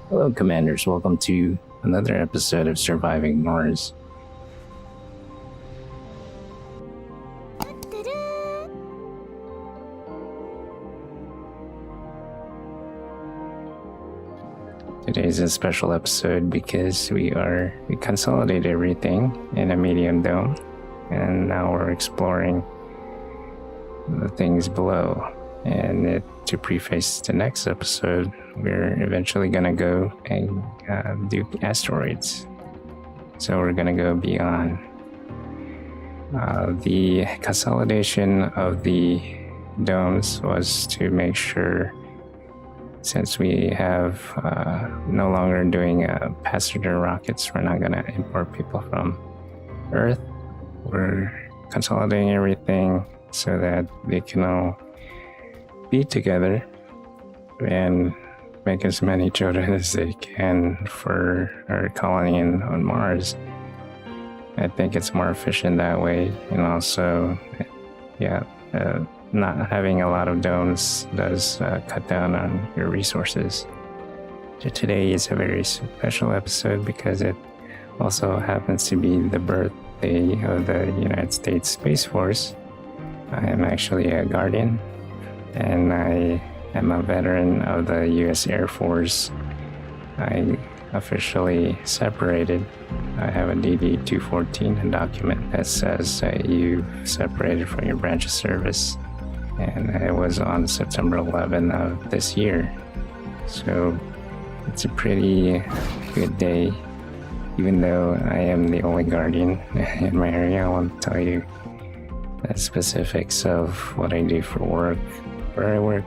Hello, Commanders. Welcome to another episode of Surviving Mars. Today's a special episode because we consolidated everything in a medium dome, and now we're exploring the things below. And to preface the next episode, we're eventually gonna go and do asteroids. So we're gonna go beyond. The consolidation of the domes was to make sure, since we have no longer doing passenger rockets, we're not gonna import people from Earth. We're consolidating everything so that they can all be together and make as many children as they can for our colony on Mars. I think it's more efficient that way, and also, not having a lot of domes does cut down on your resources. So today is a very special episode because it also happens to be the birthday of the United States Space Force. I am actually a Guardian, and I am a veteran of the U.S. Air Force. I officially separated. I have a DD-214, a document that says that you separated from your branch of service, and it was on September 11th of this year. So it's a pretty good day. Even though I am the only Guardian in my area, I won't tell you the specifics of what I do for work, where I work,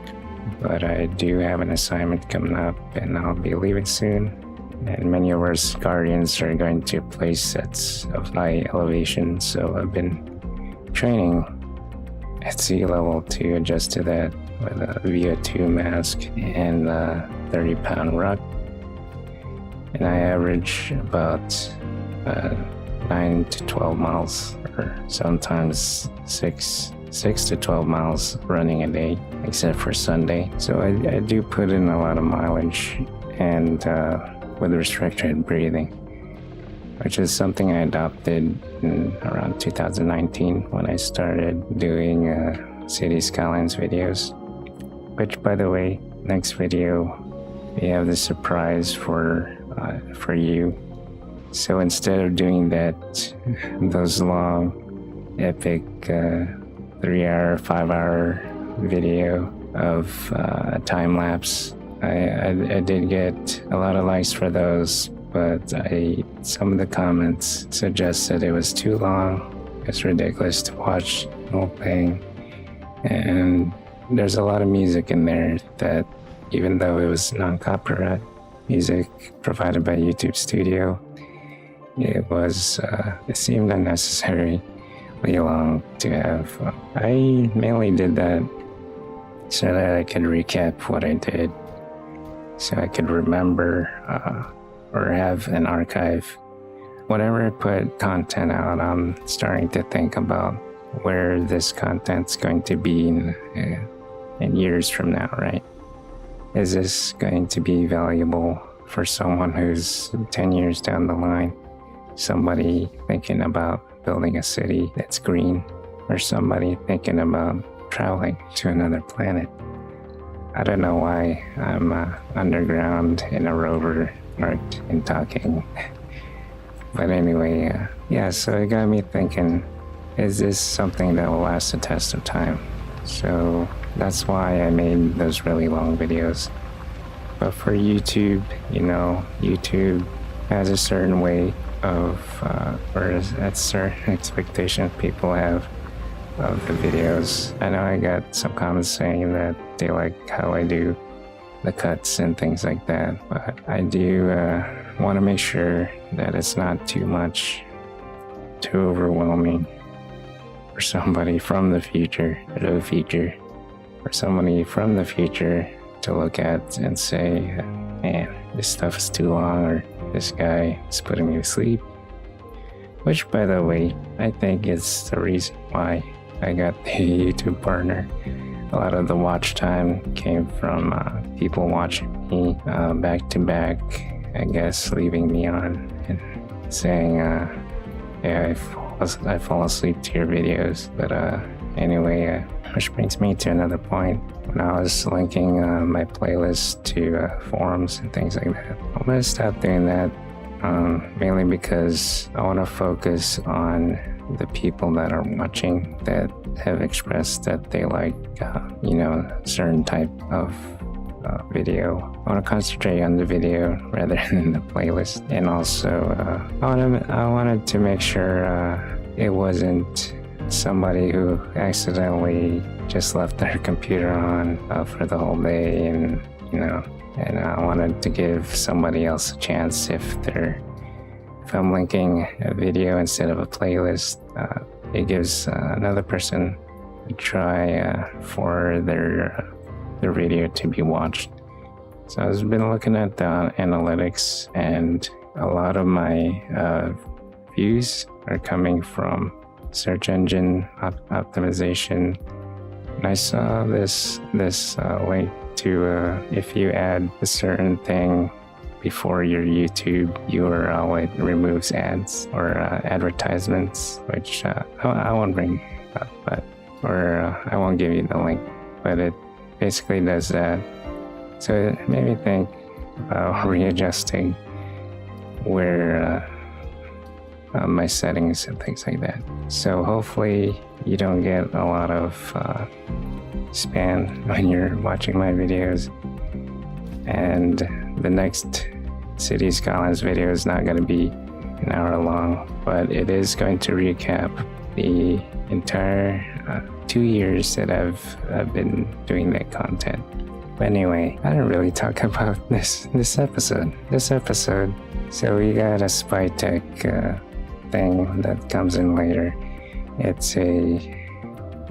but I do have an assignment coming up and I'll be leaving soon. And many of our Guardians are going to place sets of high elevation, so I've been training at sea level to adjust to that with a VO2 mask and a 30-pound ruck. And I average about 9 to 12 miles, or sometimes 6 to 12 miles running a day, except for Sunday. So I do put in a lot of mileage, and with restricted breathing, which is something I adopted in around 2019 when I started doing city skylines videos. Which, by the way, next video we have the surprise for you. So instead of doing those long, epic 3-hour, 5-hour video of a time lapse, I did get a lot of likes for those, but some of the comments suggested it was too long. It's ridiculous to watch the whole thing, and there's a lot of music in there that, even though it was non-copyright music provided by YouTube Studio, it seemed unnecessarily long to have. I mainly did that so that I could recap what I did, so I could remember or have an archive. Whenever I put content out, I'm starting to think about where this content's going to be in years from now, right? Is this going to be valuable for someone who's 10 years down the line? Somebody thinking about building a city that's green, or somebody thinking about traveling to another planet? I don't know why I'm underground in a rover marked in talking. But anyway, so it got me thinking, is this something that will last the test of time? So that's why I made those really long videos. But for YouTube, YouTube has a certain way of, or a certain expectation people have of the videos. I know I got some comments saying that they like how I do the cuts and things like that, but I do want to make sure that it's not too much, too overwhelming for somebody from the future, for somebody from the future to look at and say, man, this stuff is too long, or this guy is putting me to sleep. Which, by the way, I think is the reason why I got the YouTube partner. a lot of the watch time came from people watching me back to back, I guess, leaving me on and saying, yeah, I fall asleep to your videos. But anyway, which brings me to another point. When I was linking my playlist to forums and things like that, I'm going to stop doing that, mainly because I want to focus on the people that are watching that have expressed that they like, certain type of video. I want to concentrate on the video rather than the playlist. And also, I wanted to make sure it wasn't somebody who accidentally just left their computer on for the whole day, and I wanted to give somebody else a chance if I'm linking a video instead of a playlist. It gives another person a try for their video to be watched. So I've been looking at the analytics, and a lot of my views are coming from search engine optimization. And I saw this link to if you add a certain thing before your YouTube URL, it removes ads or advertisements, which I won't bring up, I won't give you the link, but it basically does that. So it made me think about readjusting where my settings and things like that. So hopefully you don't get a lot of spam when you're watching my videos. And the next City Skylines video is not going to be an hour long, but it is going to recap the entire 2 years that I've been doing that content. But anyway, I didn't really talk about this episode. So we got a spy tech thing that comes in later. It's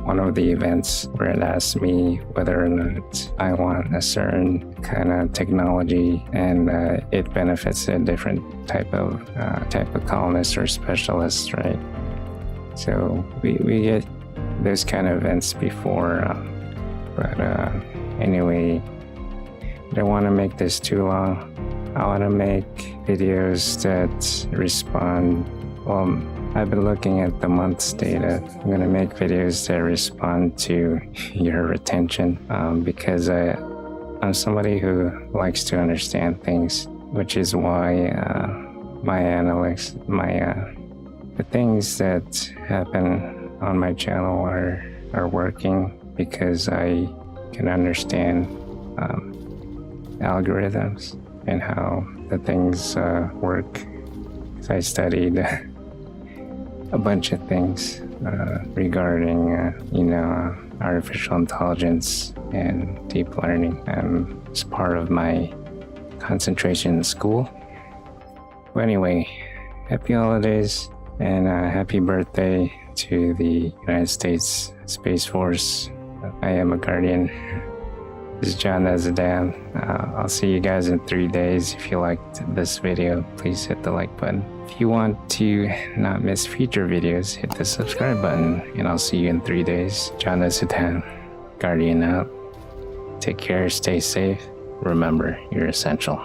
one of the events where it asks me whether or not I want a certain kind of technology, and it benefits a different type of colonist or specialist, right? So we get those kind of events before, but anyway, I don't want to make this too long. I want to make videos that respond. Well, I've been looking at the month's data. I'm going to make videos that respond to your retention, because I'm somebody who likes to understand things, which is why my analytics, the things that happen on my channel are working, because I can understand algorithms and how the things work. So I studied a bunch of things regarding, artificial intelligence and deep learning, as part of my concentration in school. But anyway, happy holidays and happy birthday to the United States Space Force. I am a guardian. This is John Nezodam. I'll see you guys in 3 days. If you liked this video, please hit the like button. If you want to not miss future videos, hit the subscribe button, and I'll see you in 3 days. John Nezodam, Guardian out. Take care, stay safe. Remember, you're essential.